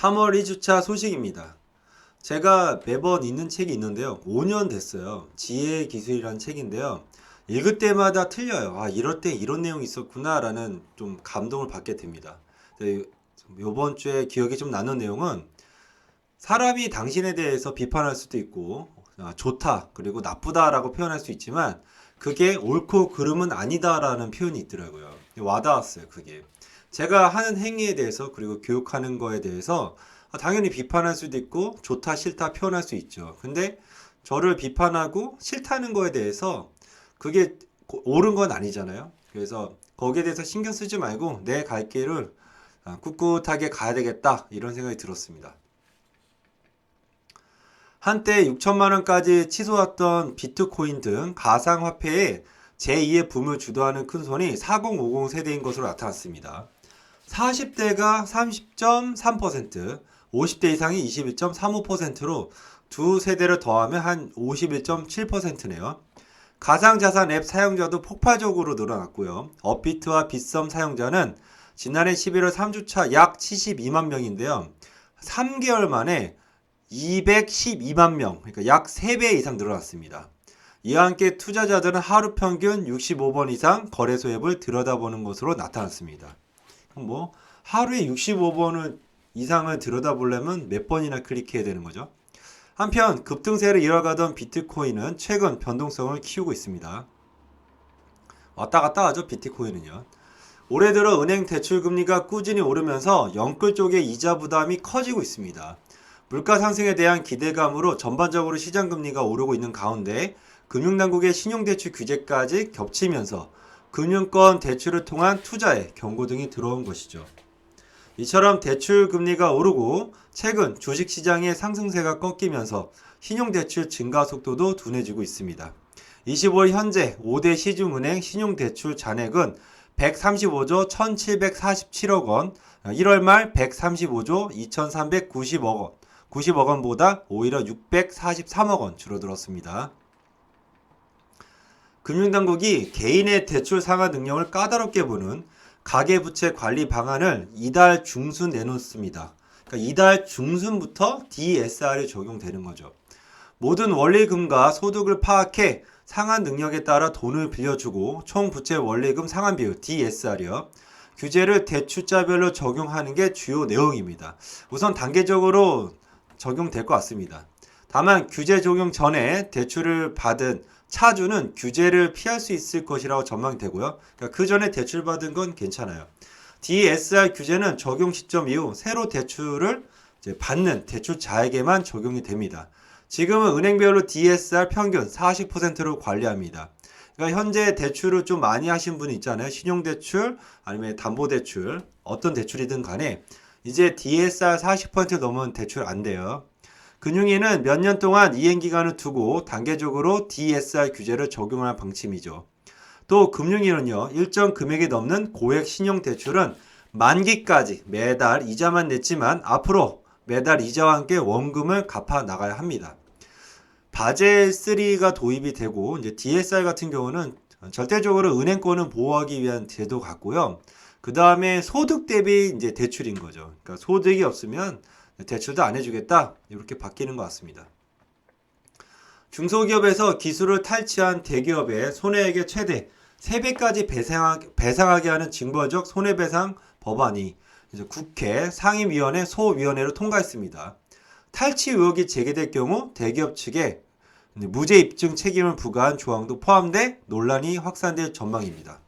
3월 2주차 소식입니다. 제가 매번 읽는 책이 있는데요. 5년 됐어요. 지혜의 기술이라는 책인데요. 읽을 때마다 틀려요. 아, 이럴 때 이런 내용이 있었구나 라는 좀 감동을 받게 됩니다. 이번 주에 기억이 좀 나는 내용은 사람이 당신에 대해서 비판할 수도 있고 좋다 그리고 나쁘다라고 표현할 수 있지만 그게 옳고 그름은 아니다라는 표현이 있더라고요. 와닿았어요. 그게 제가 하는 행위에 대해서 그리고 교육하는 거에 대해서 당연히 비판할 수도 있고 좋다 싫다 표현할 수 있죠. 근데 저를 비판하고 싫다는 거에 대해서 그게 옳은 건 아니잖아요. 그래서 거기에 대해서 신경 쓰지 말고 내 갈 길을 꿋꿋하게 가야 되겠다 이런 생각이 들었습니다. 한때 6천만 원까지 치솟았던 비트코인 등 가상화폐에 제2의 붐을 주도하는 큰손이 4050 세대인 것으로 나타났습니다. 40대가 30.3%, 50대 이상이 21.35%로 두 세대를 더하면 한 51.7%네요. 가상자산 앱 사용자도 폭발적으로 늘어났고요. 업비트와 빗썸 사용자는 지난해 11월 3주차 약 72만 명인데요. 3개월 만에 212만 명, 그러니까 약 3배 이상 늘어났습니다. 이와 함께 투자자들은 하루 평균 65번 이상 거래소 앱을 들여다보는 것으로 나타났습니다. 뭐 하루에 65번을 이상을 들여다보려면 몇 번이나 클릭해야 되는 거죠. 한편 급등세를 이어가던 비트코인은 최근 변동성을 키우고 있습니다. 왔다 갔다 하죠. 비트코인은요. 올해 들어 은행 대출 금리가 꾸준히 오르면서 영끌 쪽의 이자 부담이 커지고 있습니다. 물가 상승에 대한 기대감으로 전반적으로 시장 금리가 오르고 있는 가운데 금융당국의 신용대출 규제까지 겹치면서 금융권 대출을 통한 투자에 경고등이 들어온 것이죠. 이처럼 대출 금리가 오르고 최근 주식시장의 상승세가 꺾이면서 신용대출 증가 속도도 둔해지고 있습니다. 25일 현재 5대 시중은행 신용대출 잔액은 135조 1747억 원, 1월 말 135조 2390억 원, 90억 원보다 오히려 643억 원 줄어들었습니다. 금융당국이 개인의 대출 상환 능력을 까다롭게 보는 가계부채 관리 방안을 이달 중순 내놓습니다. 그러니까 이달 중순부터 DSR이 적용되는 거죠. 모든 원리금과 소득을 파악해 상환 능력에 따라 돈을 빌려주고 총 부채 원리금 상환 비율 DSR이요. 규제를 대출자별로 적용하는 게 주요 내용입니다. 우선 단계적으로 적용될 것 같습니다. 다만 규제 적용 전에 대출을 받은 차주는 규제를 피할 수 있을 것이라고 전망되고요. 그러니까 그 전에 대출 받은 건 괜찮아요. DSR 규제는 적용 시점 이후 새로 대출을 받는 대출자에게만 적용이 됩니다. 지금은 은행별로 DSR 평균 40%로 관리합니다. 그러니까 현재 대출을 좀 많이 하신 분이 있잖아요. 신용대출 아니면 담보대출 어떤 대출이든 간에 이제 DSR 40% 넘은 대출 안 돼요. 금융위는 몇 년 동안 이행기간을 두고 단계적으로 DSR 규제를 적용할 방침이죠. 또 금융위는요, 일정 금액이 넘는 고액 신용대출은 만기까지 매달 이자만 냈지만 앞으로 매달 이자와 함께 원금을 갚아 나가야 합니다. 바젤 3가 도입이 되고 이제 DSR 같은 경우는 절대적으로 은행권을 보호하기 위한 제도 같고요. 그 다음에 소득 대비 이제 대출인 거죠. 그러니까 소득이 없으면 대출도 안 해주겠다. 이렇게 바뀌는 것 같습니다. 중소기업에서 기술을 탈취한 대기업의 손해액의 최대 3배까지 배상하게 하는 징벌적 손해배상 법안이 이제 국회 상임위원회 소위원회로 통과했습니다. 탈취 의혹이 제기될 경우 대기업 측에 무죄 입증 책임을 부과한 조항도 포함돼 논란이 확산될 전망입니다.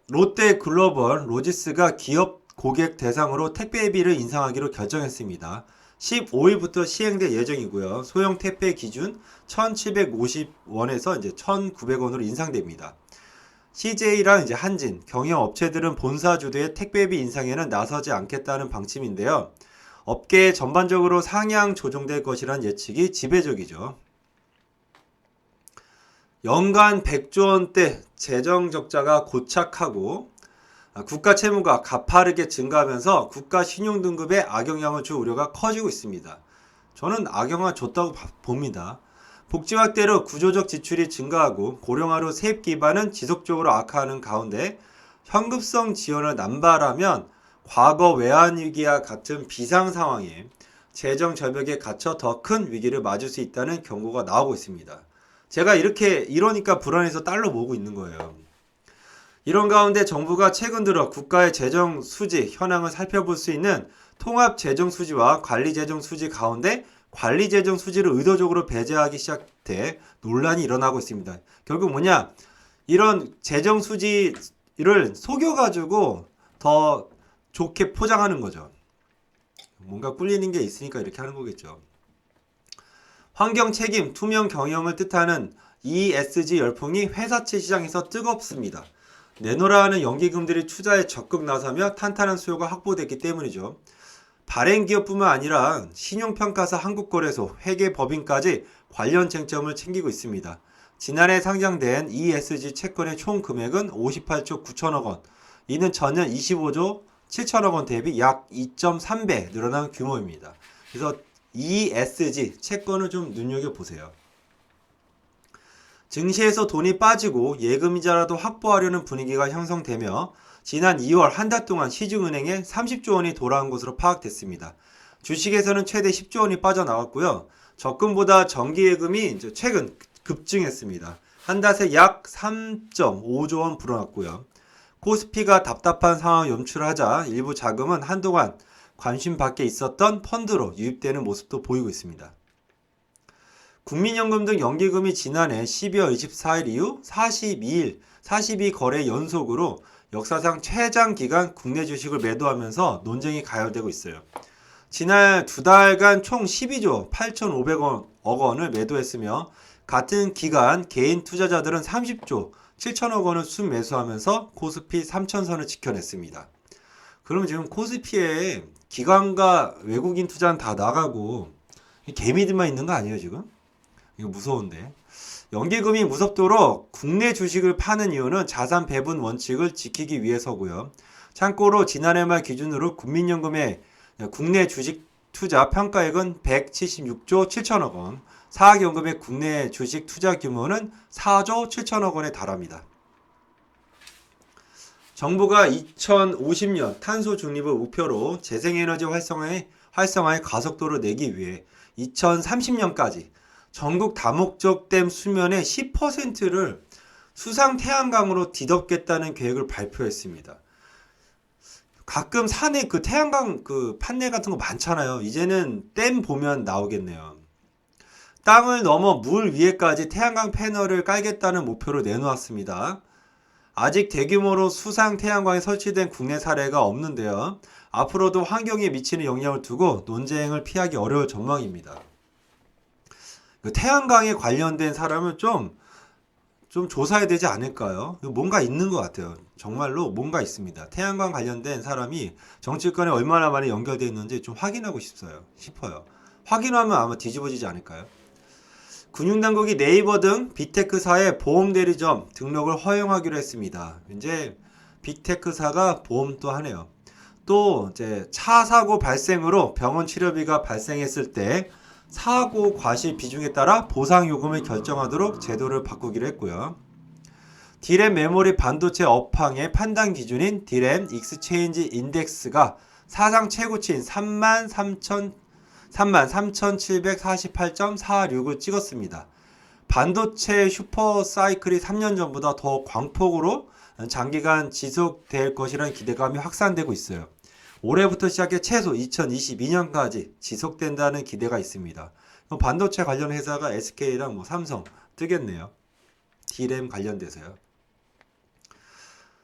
롯데 글로벌 로지스가 기업 고객 대상으로 택배비를 인상하기로 결정했습니다. 15일부터 시행될 예정이고요. 소형 택배 기준 1,750원에서 이제 1,900원으로 인상됩니다. CJ랑 이제 한진, 경영업체들은 본사 주도의 택배비 인상에는 나서지 않겠다는 방침인데요. 업계에 전반적으로 상향 조정될 것이란 예측이 지배적이죠. 연간 100조 원대 재정 적자가 고착하고 국가 채무가 가파르게 증가하면서 국가 신용 등급에 악영향을 줄 우려가 커지고 있습니다. 저는 악영향을 줬다고 봅니다. 복지 확대로 구조적 지출이 증가하고 고령화로 세입 기반은 지속적으로 악화하는 가운데 현급성 지원을 남발하면 과거 외환위기와 같은 비상 상황에 재정 절벽에 갇혀 더 큰 위기를 맞을 수 있다는 경고가 나오고 있습니다. 제가 이러니까 불안해서 달러 모으고 있는 거예요. 이런 가운데 정부가 최근 들어 국가의 재정 수지 현황을 살펴볼 수 있는 통합 재정 수지와 관리 재정 수지 가운데 관리 재정 수지를 의도적으로 배제하기 시작돼 논란이 일어나고 있습니다. 결국 뭐냐? 이런 재정 수지를 속여가지고 더 좋게 포장하는 거죠. 뭔가 꿀리는 게 있으니까 이렇게 하는 거겠죠. 환경 책임, 투명 경영을 뜻하는 ESG 열풍이 회사채 시장에서 뜨겁습니다. 내놓으라는 연기금들이 투자에 적극 나서며 탄탄한 수요가 확보됐기 때문이죠. 발행기업뿐만 아니라 신용평가사 한국거래소, 회계법인까지 관련 쟁점을 챙기고 있습니다. 지난해 상장된 ESG 채권의 총 금액은 58조 9천억 원, 이는 전년 25조 7천억 원 대비 약 2.3배 늘어난 규모입니다. 그래서 ESG 채권을 좀 눈여겨보세요. 증시에서 돈이 빠지고 예금이자라도 확보하려는 분위기가 형성되며 지난 2월 한 달 동안 시중은행에 30조 원이 돌아온 것으로 파악됐습니다. 주식에서는 최대 10조 원이 빠져나왔고요. 적금보다 정기예금이 최근 급증했습니다. 한 달 새 약 3.5조 원 불어났고요. 코스피가 답답한 상황을 연출하자 일부 자금은 한동안 관심 밖에 있었던 펀드로 유입되는 모습도 보이고 있습니다. 국민연금 등 연기금이 지난해 12월 24일 이후 42거래 연속으로 역사상 최장 기간 국내 주식을 매도하면서 논쟁이 가열되고 있어요. 지난 두 달간 총 12조 8,500억 원을 매도했으며 같은 기간 개인 투자자들은 30조 7천억 원을 순매수하면서 코스피 3천선을 지켜냈습니다. 그럼 지금 코스피에 기관과 외국인 투자는 다 나가고 개미들만 있는 거 아니에요 지금? 이거 무서운데. 연기금이 무섭도록 국내 주식을 파는 이유는 자산 배분 원칙을 지키기 위해서고요. 참고로 지난해 말 기준으로 국민연금의 국내 주식 투자 평가액은 176조 7천억 원, 사학연금의 국내 주식 투자 규모는 4조 7천억 원에 달합니다. 정부가 2050년 탄소 중립을 목표로 재생에너지 활성화에 가속도를 내기 위해 2030년까지 전국 다목적 댐 수면의 10%를 수상 태양광으로 뒤덮겠다는 계획을 발표했습니다. 가끔 산에 그 태양광 판넬 같은 거 많잖아요. 이제는 댐 보면 나오겠네요. 땅을 넘어 물 위에까지 태양광 패널을 깔겠다는 목표를 내놓았습니다. 아직 대규모로 수상 태양광이 설치된 국내 사례가 없는데요. 앞으로도 환경에 미치는 영향을 두고 논쟁을 피하기 어려울 전망입니다. 태양광에 관련된 사람을 좀 조사해야 되지 않을까요? 뭔가 있는 것 같아요. 정말로 뭔가 있습니다. 태양광 관련된 사람이 정치권에 얼마나 많이 연결되어 있는지 좀 확인하고 싶어요. 확인하면 아마 뒤집어지지 않을까요? 금융당국이 네이버 등 빅테크사의 보험대리점 등록을 허용하기로 했습니다. 이제 빅테크사가 보험도 하네요. 또 이제 차 사고 발생으로 병원 치료비가 발생했을 때 사고 과실 비중에 따라 보상 요금을 결정하도록 제도를 바꾸기로 했고요. D램 메모리 반도체 업황의 판단 기준인 D램 익스체인지 인덱스가 사상 최고치인 33,748.46을 찍었습니다. 반도체 슈퍼사이클이 3년 전보다 더 광폭으로 장기간 지속될 것이라는 기대감이 확산되고 있어요. 올해부터 시작해 최소 2022년까지 지속된다는 기대가 있습니다. 반도체 관련 회사가 SK랑 삼성 뜨겠네요. D램 관련돼서요.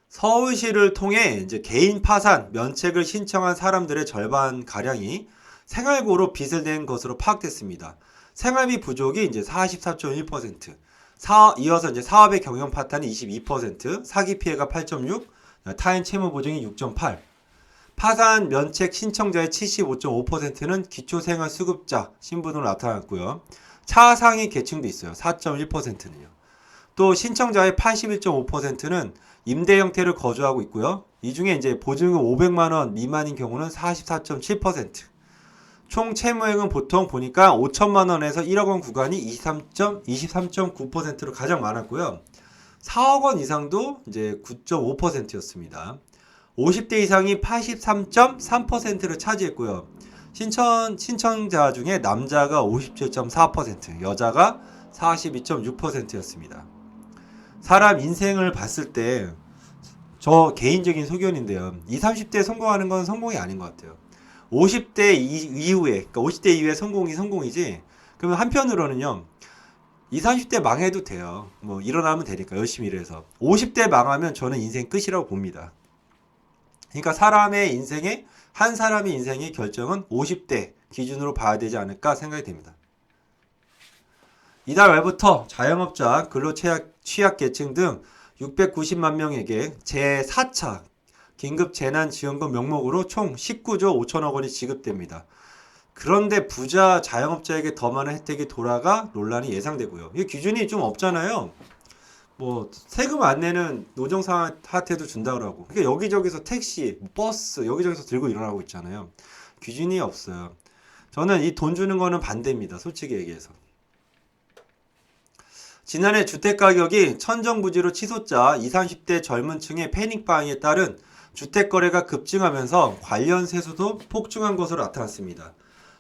서울시를 통해 이제 개인 파산 면책을 신청한 사람들의 절반 가량이 생활고로 빚을 낸 것으로 파악됐습니다. 생활비 부족이 이제 44.1%, 이어서 이제 사업의 경영 파탄이 22%, 사기 피해가 8.6, 타인 채무 보증이 6.8. 파산 면책 신청자의 75.5%는 기초생활수급자 신분으로 나타났고요. 차상위 계층도 있어요. 4.1%는요. 또 신청자의 81.5%는 임대 형태를 거주하고 있고요. 이 중에 이제 보증금 500만 원 미만인 경우는 44.7%. 총 채무액은 보통 보니까 5천만 원에서 1억 원 구간이 23.9%로 가장 많았고요. 4억 원 이상도 이제 9.5%였습니다. 50대 이상이 83.3%를 차지했고요. 신청자 중에 남자가 57.4%, 여자가 42.6%였습니다. 사람 인생을 봤을 때 저 개인적인 소견인데요. 20, 30대 성공하는 건 성공이 아닌 것 같아요. 50대 이후에, 그러니까 50대 이후에 성공이 성공이지. 그러면 한편으로는요. 20, 30대 망해도 돼요. 뭐 일어나면 되니까 열심히 일해서. 50대 망하면 저는 인생 끝이라고 봅니다. 그러니까 한 사람의 인생의 결정은 50대 기준으로 봐야 되지 않을까 생각이 됩니다. 이달 말부터 자영업자, 근로취약계층 등 690만 명에게 제4차 긴급재난지원금 명목으로 총 19조 5천억 원이 지급됩니다. 그런데 부자 자영업자에게 더 많은 혜택이 돌아가 논란이 예상되고요. 이 기준이 좀 없잖아요. 뭐 세금 안 내는 노정상한테도 준다고 하고, 그러니까 여기저기서 택시, 버스 여기저기서 들고 일어나고 있잖아요. 기준이 없어요. 저는 이 돈 주는 거는 반대입니다. 솔직히 얘기해서. 지난해 주택가격이 천정부지로 치솟자 20, 30대 젊은 층의 패닉바잉에 따른 주택거래가 급증하면서 관련 세수도 폭증한 것으로 나타났습니다.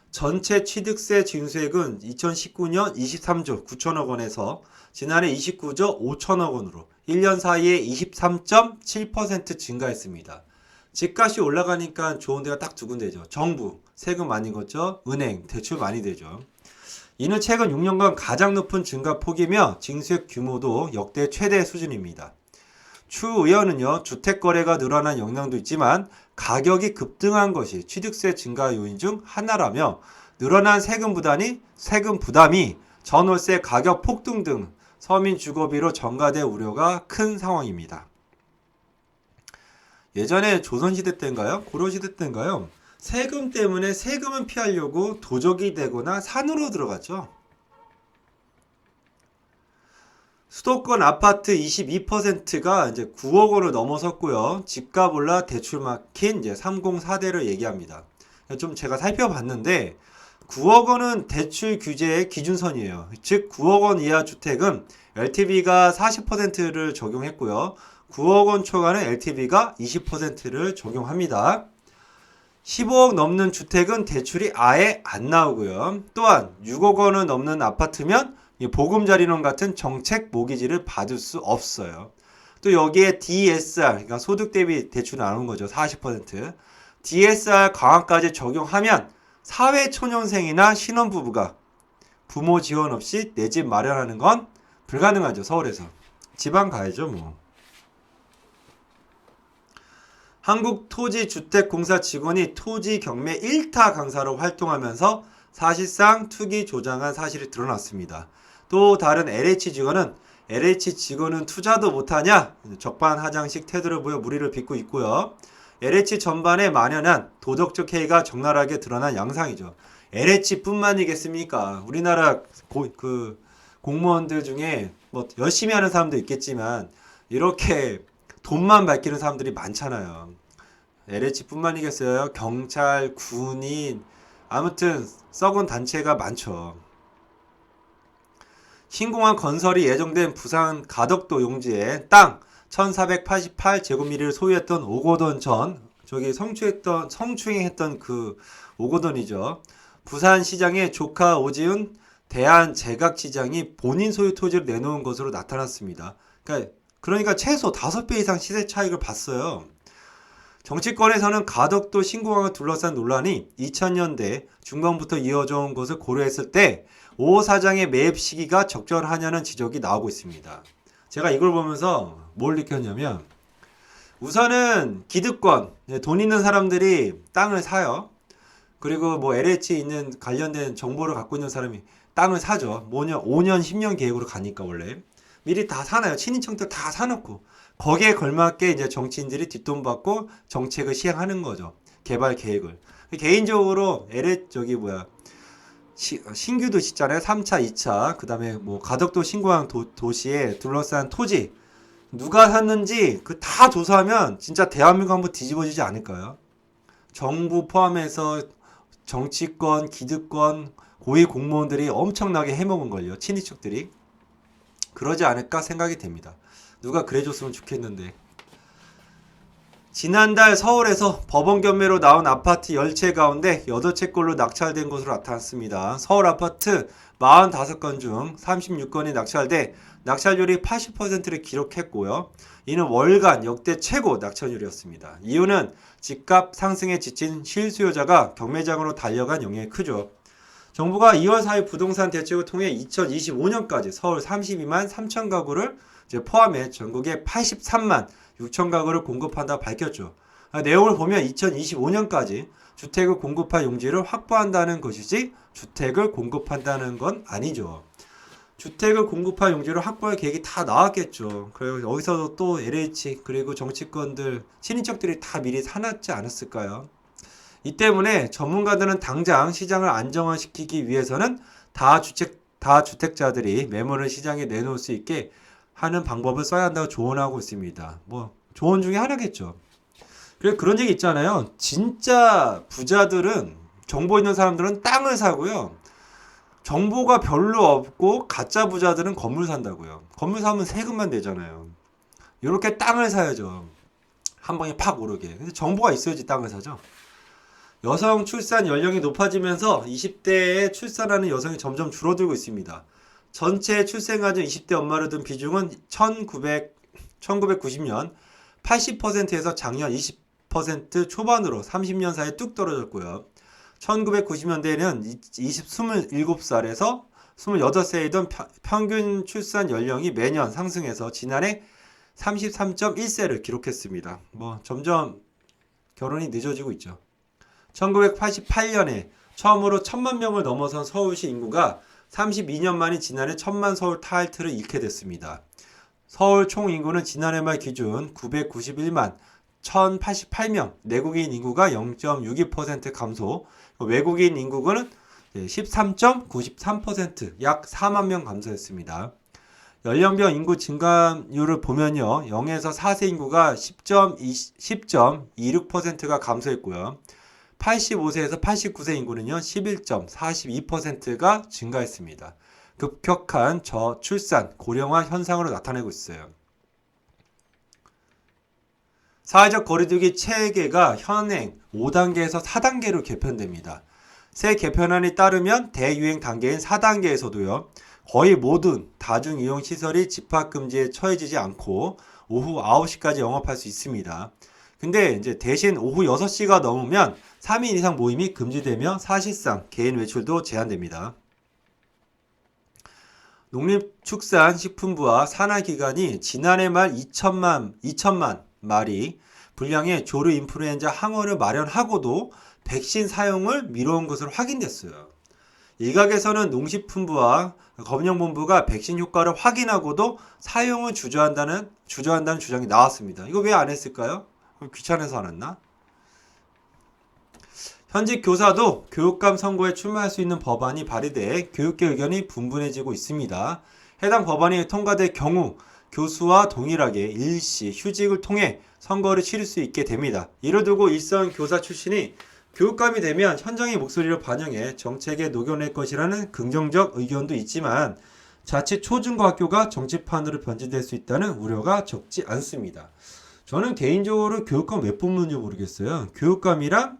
전체 취득세 징수액은 2019년 23조 9천억 원에서 지난해 29조 5천억 원으로 1년 사이에 23.7% 증가했습니다. 집값이 올라가니까 좋은 데가 딱 두 군데죠. 정부, 세금 많이 걷죠. 은행, 대출 많이 되죠. 이는 최근 6년간 가장 높은 증가폭이며 징수액 규모도 역대 최대 수준입니다. 추 의원은요, 주택거래가 늘어난 영향도 있지만 가격이 급등한 것이 취득세 증가 요인 중 하나라며 늘어난 세금 부담이 전월세 가격 폭등 등 서민 주거비로 전가될 우려가 큰 상황입니다. 예전에 조선시대 때인가요? 고려시대 때인가요? 세금 때문에 세금은 피하려고 도적이 되거나 산으로 들어갔죠. 수도권 아파트 22%가 이제 9억 원을 넘어섰고요. 집값 올라 대출 막힌 이제 304대를 얘기합니다. 좀 제가 살펴봤는데 9억 원은 대출 규제의 기준선이에요. 즉 9억 원 이하 주택은 LTV가 40%를 적용했고요. 9억 원 초과는 LTV가 20%를 적용합니다. 15억 넘는 주택은 대출이 아예 안 나오고요. 또한 6억 원을 넘는 아파트면 보금자리론 같은 정책 모기지를 받을 수 없어요. 또 여기에 DSR, 그러니까 소득 대비 대출 나오는 거죠. 40%. DSR 강화까지 적용하면 사회초년생이나 신혼부부가 부모 지원 없이 내 집 마련하는 건 불가능하죠. 서울에서. 지방 가야죠 뭐. 한국토지주택공사 직원이 토지 경매 1타 강사로 활동하면서 사실상 투기 조장한 사실이 드러났습니다. 또 다른 LH 직원은 투자도 못하냐? 적반하장식 태도를 보여 무리를 빚고 있고요. LH 전반에 만연한 도덕적 해이가 적나라하게 드러난 양상이죠. LH뿐만이겠습니까? 우리나라 공무원들 중에 뭐 열심히 하는 사람도 있겠지만 이렇게 돈만 밝히는 사람들이 많잖아요. LH뿐만이겠어요. 경찰, 군인, 아무튼 썩은 단체가 많죠. 신공항 건설이 예정된 부산 가덕도 용지에 땅 1488제곱미터를 소유했던 오거돈 전, 저기 성추행했던 그 오거돈이죠. 부산시장의 조카 오지훈 대한제각시장이 본인 소유 토지를 내놓은 것으로 나타났습니다. 그러니까 최소 5배 이상 시세 차익을 봤어요. 정치권에서는 가덕도 신공항을 둘러싼 논란이 2000년대 중반부터 이어져 온 것을 고려했을 때 오 사장의 매입 시기가 적절하냐는 지적이 나오고 있습니다. 제가 이걸 보면서 뭘 느꼈냐면 우선은 기득권, 돈 있는 사람들이 땅을 사요. 그리고 뭐 LH 있는 관련된 정보를 갖고 있는 사람이 땅을 사죠. 5년, 10년 계획으로 가니까 원래. 미리 다 사놔요. 친인척들 다 사놓고. 거기에 걸맞게 이제 정치인들이 뒷돈 받고 정책을 시행하는 거죠. 개발 계획을. 개인적으로 신규도 있잖아요. 3차, 2차. 그 다음에 뭐 가덕도 신공항 도시에 둘러싼 토지. 누가 샀는지 그 다 조사하면 진짜 대한민국 한번 뒤집어지지 않을까요? 정부 포함해서 정치권, 기득권, 고위 공무원들이 엄청나게 해먹은 걸요. 친인척들이. 그러지 않을까 생각이 됩니다. 누가 그래줬으면 좋겠는데. 지난달 서울에서 법원 경매로 나온 아파트 10채 가운데 8채꼴로 낙찰된 것으로 나타났습니다. 서울 아파트 45건 중 36건이 낙찰돼 낙찰률이 80%를 기록했고요. 이는 월간 역대 최고 낙찰률이었습니다. 이유는 집값 상승에 지친 실수요자가 경매장으로 달려간 영향이 크죠. 정부가 2월 4일 부동산 대책을 통해 2025년까지 서울 32만 3천 가구를 포함해 전국에 83만 6천 가구를 공급한다 밝혔죠. 내용을 보면 2025년까지 주택을 공급할 용지를 확보한다는 것이지 주택을 공급한다는 건 아니죠. 주택을 공급할 용지를 확보할 계획이 다 나왔겠죠. 그리고 여기서도 또 LH 그리고 정치권들 친인척들이 다 미리 사놨지 않았을까요? 이 때문에 전문가들은 당장 시장을 안정화시키기 위해서는 다주택자들이 매물을 시장에 내놓을 수 있게 하는 방법을 써야 한다고 조언하고 있습니다. 조언 중에 하나겠죠. 그래서 그런 얘기 있잖아요. 진짜 부자들은, 정보 있는 사람들은 땅을 사고요. 정보가 별로 없고 가짜 부자들은 건물 산다고요. 건물 사면 세금만 내잖아요. 이렇게 땅을 사야죠. 한 방에 팍 오르게. 근데 정보가 있어야지 땅을 사죠. 여성 출산 연령이 높아지면서 20대에 출산하는 여성이 점점 줄어들고 있습니다. 전체 출생아 중 20대 엄마를 둔 비중은 1990년 80%에서 작년 20% 초반으로 30년 사이에 뚝 떨어졌고요. 1990년대에는 27살에서 28세이던 평균 출산 연령이 매년 상승해서 지난해 33.1세를 기록했습니다. 점점 결혼이 늦어지고 있죠. 1988년에 처음으로 1000만 명을 넘어선 서울시 인구가 32년 만에 지난해 1000만 서울 타이틀을 잃게 됐습니다. 서울 총 인구는 지난해 말 기준 991만 1088명, 내국인 인구가 0.62% 감소, 외국인 인구는 13.93%, 약 4만 명 감소했습니다. 연령별 인구 증가율을 보면요. 0에서 4세 인구가 10.26%가 감소했고요. 85세에서 89세 인구는요. 11.42%가 증가했습니다. 급격한 저출산, 고령화 현상으로 나타내고 있어요. 사회적 거리두기 체계가 현행 5단계에서 4단계로 개편됩니다. 새 개편안이 따르면 대유행 단계인 4단계에서도요. 거의 모든 다중이용시설이 집합금지에 처해지지 않고 오후 9시까지 영업할 수 있습니다. 근데 이제 대신 오후 6시가 넘으면 3인 이상 모임이 금지되며 사실상 개인 외출도 제한됩니다. 농림축산식품부와 산하기관이 지난해 말 2천만 마리 분량의 조류 인플루엔자 항원을 마련하고도 백신 사용을 미뤄온 것으로 확인됐어요. 일각에서는 농식품부와 검역본부가 백신 효과를 확인하고도 사용을 주저한다는 주장이 나왔습니다. 이거 왜 안 했을까요? 귀찮아서 안 했나? 현직 교사도 교육감 선거에 출마할 수 있는 법안이 발의돼 교육계 의견이 분분해지고 있습니다. 해당 법안이 통과될 경우 교수와 동일하게 일시 휴직을 통해 선거를 치를 수 있게 됩니다. 이를 두고 일선 교사 출신이 교육감이 되면 현장의 목소리를 반영해 정책에 녹여낼 것이라는 긍정적 의견도 있지만 자칫 초중고학교가 정치판으로 변질될 수 있다는 우려가 적지 않습니다. 저는 개인적으로 교육감 왜 뽑는지 모르겠어요. 교육감이랑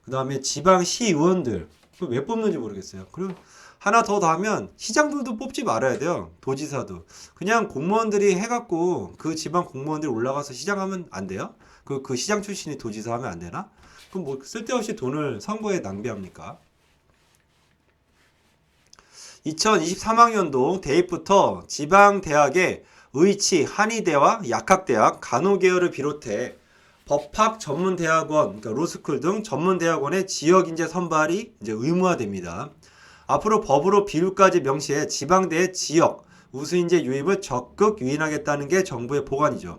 그 다음에 지방시의원들 왜 뽑는지 모르겠어요. 그리고 하나 더 하면 시장들도 뽑지 말아야 돼요. 도지사도. 그냥 공무원들이 해갖고 그 지방 공무원들이 올라가서 시장하면 안 돼요? 그 시장 출신이 도지사 하면 안 되나? 그럼 쓸데없이 돈을 선거에 낭비합니까? 2023학년도 대입부터 지방대학의 의치, 한의대와 약학대학, 간호계열을 비롯해 법학 전문대학원, 그러니까 로스쿨 등 전문대학원의 지역인재 선발이 이제 의무화됩니다. 앞으로 법으로 비율까지 명시해 지방대의 지역, 우수인재 유입을 적극 유인하겠다는 게 정부의 보관이죠.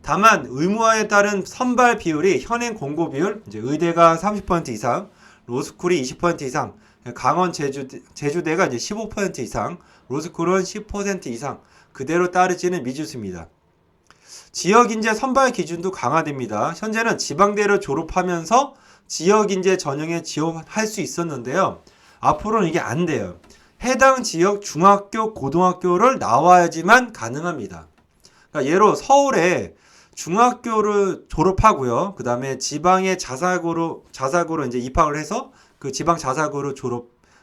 다만 의무화에 따른 선발 비율이 현행 공고 비율, 이제 의대가 30% 이상, 로스쿨이 20% 이상, 강원 제주대가 이제 15% 이상, 로스쿨은 10% 이상 그대로 따르지는 미지수입니다. 지역인재 선발 기준도 강화됩니다. 현재는 지방대를 졸업하면서 지역인재 전형에 지원할 수 있었는데요. 앞으로는 이게 안 돼요. 해당 지역 중학교, 고등학교를 나와야지만 가능합니다. 그러니까 예로 서울에 중학교를 졸업하고요. 그 다음에 지방의 자사고로 이제 입학을 해서 그 지방 자사고를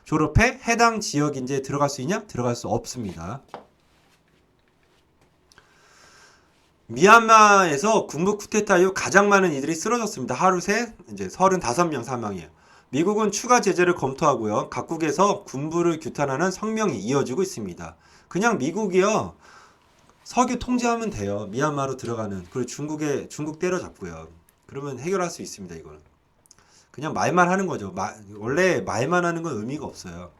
졸업해 해당 지역 이제 들어갈 수 있냐? 들어갈 수 없습니다. 미얀마에서 군부 쿠데타 이후 가장 많은 이들이 쓰러졌습니다. 하루 새 이제 35명 사망이에요. 미국은 추가 제재를 검토하고요. 각국에서 군부를 규탄하는 성명이 이어지고 있습니다. 그냥 미국이요. 석유 통제하면 돼요. 미얀마로 들어가는. 그리고 중국 때려잡고요. 그러면 해결할 수 있습니다. 이거는. 그냥 말만 하는 거죠. 원래 말만 하는 건 의미가 없어요.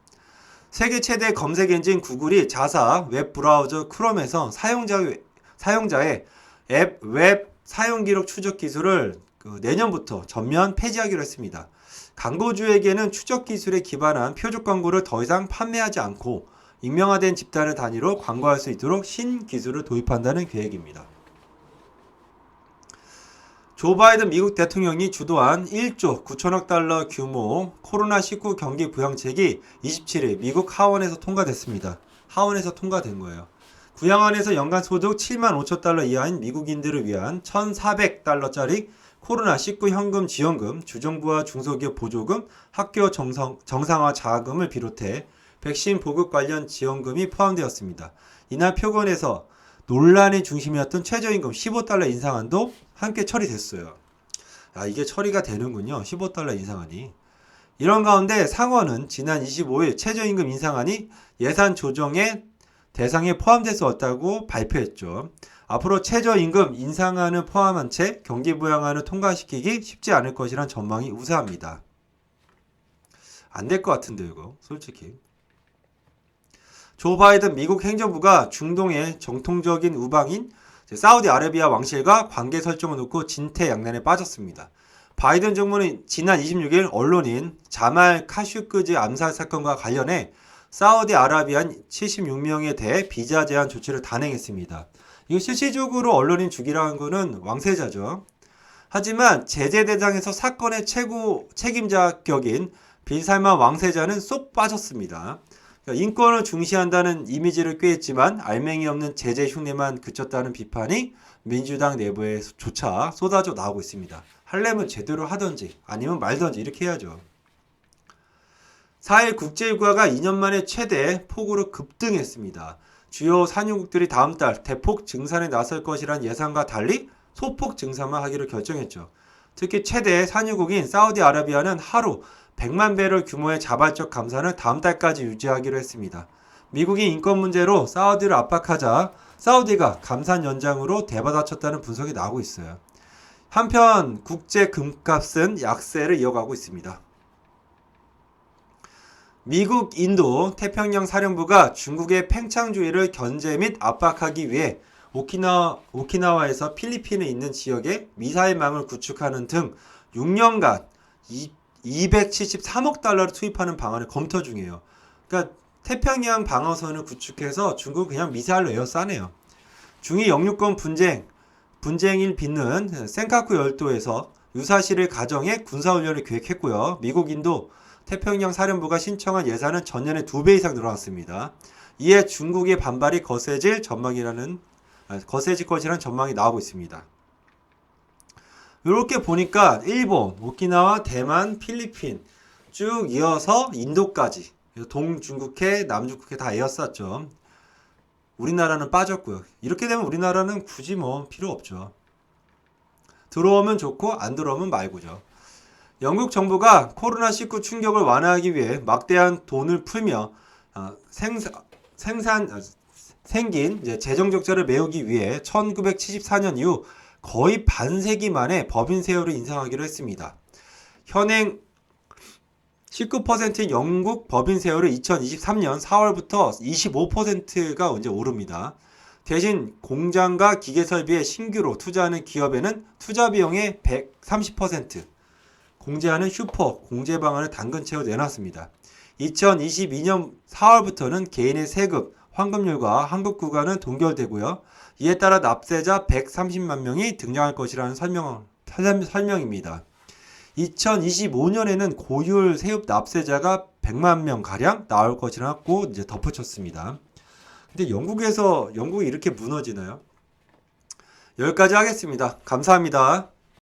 세계 최대 검색 엔진 구글이 자사 웹 브라우저 크롬에서 사용자의 앱 웹 사용 기록 추적 기술을 내년부터 전면 폐지하기로 했습니다. 광고주에게는 추적 기술에 기반한 표적 광고를 더 이상 판매하지 않고 익명화된 집단을 단위로 광고할 수 있도록 신기술을 도입한다는 계획입니다. 조 바이든 미국 대통령이 주도한 1조 9천억 달러 규모 코로나19 경기 부양책이 27일 미국 하원에서 통과됐습니다. 하원에서 통과된 거예요. 부양안에서 연간 소득 7만 5천 달러 이하인 미국인들을 위한 1,400달러짜리 코로나19 현금 지원금, 주정부와 중소기업 보조금, 학교 정상화 자금을 비롯해 백신 보급 관련 지원금이 포함되었습니다. 이날 표본에서 논란의 중심이었던 최저임금 15달러 인상안도 함께 처리됐어요. 이게 처리가 되는군요. 15달러 인상안이. 이런 가운데 상원은 지난 25일 최저임금 인상안이 예산 조정의 대상에 포함될 수 없다고 발표했죠. 앞으로 최저임금 인상안을 포함한 채 경기부양안을 통과시키기 쉽지 않을 것이란 전망이 우세합니다. 안 될 것 같은데 이거 솔직히. 조 바이든 미국 행정부가 중동의 정통적인 우방인 사우디아라비아 왕실과 관계 설정을 놓고 진퇴양난에 빠졌습니다. 바이든 정부는 지난 26일 언론인 자말 카슈크지 암살 사건과 관련해 사우디아라비안 76명에 대해 비자 제한 조치를 단행했습니다. 이거 실질적으로 언론인 죽이라는 거는 왕세자죠. 하지만 제재 대상에서 사건의 최고 책임자 격인 빌살만 왕세자는 쏙 빠졌습니다. 인권을 중시한다는 이미지를 꾀했지만 알맹이 없는 제재 흉내만 그쳤다는 비판이 민주당 내부에조차 쏟아져 나오고 있습니다. 하려면 제대로 하든지 아니면 말든지 이렇게 해야죠. 4일 국제유가가 2년 만에 최대 폭으로 급등했습니다. 주요 산유국들이 다음 달 대폭 증산에 나설 것이란 예상과 달리 소폭 증산만 하기로 결정했죠. 특히 최대 산유국인 사우디아라비아는 하루 100만 배럴 규모의 자발적 감산을 다음 달까지 유지하기로 했습니다. 미국이 인권 문제로 사우디를 압박하자 사우디가 감산 연장으로 대받아쳤다는 분석이 나오고 있어요. 한편 국제 금값은 약세를 이어가고 있습니다. 미국, 인도, 태평양 사령부가 중국의 팽창주의를 견제 및 압박하기 위해 오키나와에서 필리핀에 있는 지역에 미사일망을 구축하는 등 6년간 273억 달러를 투입하는 방안을 검토 중이에요. 그러니까 태평양 방어선을 구축해서 중국은 그냥 미사일로 에워싸네요. 중위 영유권 분쟁을 빚는 센카쿠 열도에서 유사시를 가정해 군사훈련을 계획했고요. 미국, 인도, 태평양 사령부가 신청한 예산은 전년에 2배 이상 늘어났습니다. 이에 중국의 반발이 거세질 것이라는 전망이 나오고 있습니다. 이렇게 보니까 일본, 오키나와, 대만, 필리핀 쭉 이어서 인도까지 동중국해, 남중국해 다 에워쌌죠. 우리나라는 빠졌고요. 이렇게 되면 우리나라는 굳이 필요 없죠. 들어오면 좋고 안 들어오면 말고죠. 영국 정부가 코로나19 충격을 완화하기 위해 막대한 돈을 풀며 생긴 재정 적자를 메우기 위해 1974년 이후 거의 반세기 만에 법인 세율을 인상하기로 했습니다. 현행 19%인 영국 법인 세율을 2023년 4월부터 25%가 이제 오릅니다. 대신 공장과 기계 설비에 신규로 투자하는 기업에는 투자 비용의 130% 공제하는 슈퍼 공제 방안을 당근 채워 내놨습니다. 2022년 4월부터는 개인의 세금, 환급률과 한국 구간은 동결되고요. 이에 따라 납세자 130만 명이 등장할 것이라는 설명입니다. 2025년에는 고율 세율 납세자가 100만 명 가량 나올 것이라고 이제 덧붙였습니다. 근데 영국이 이렇게 무너지나요? 여기까지 하겠습니다. 감사합니다.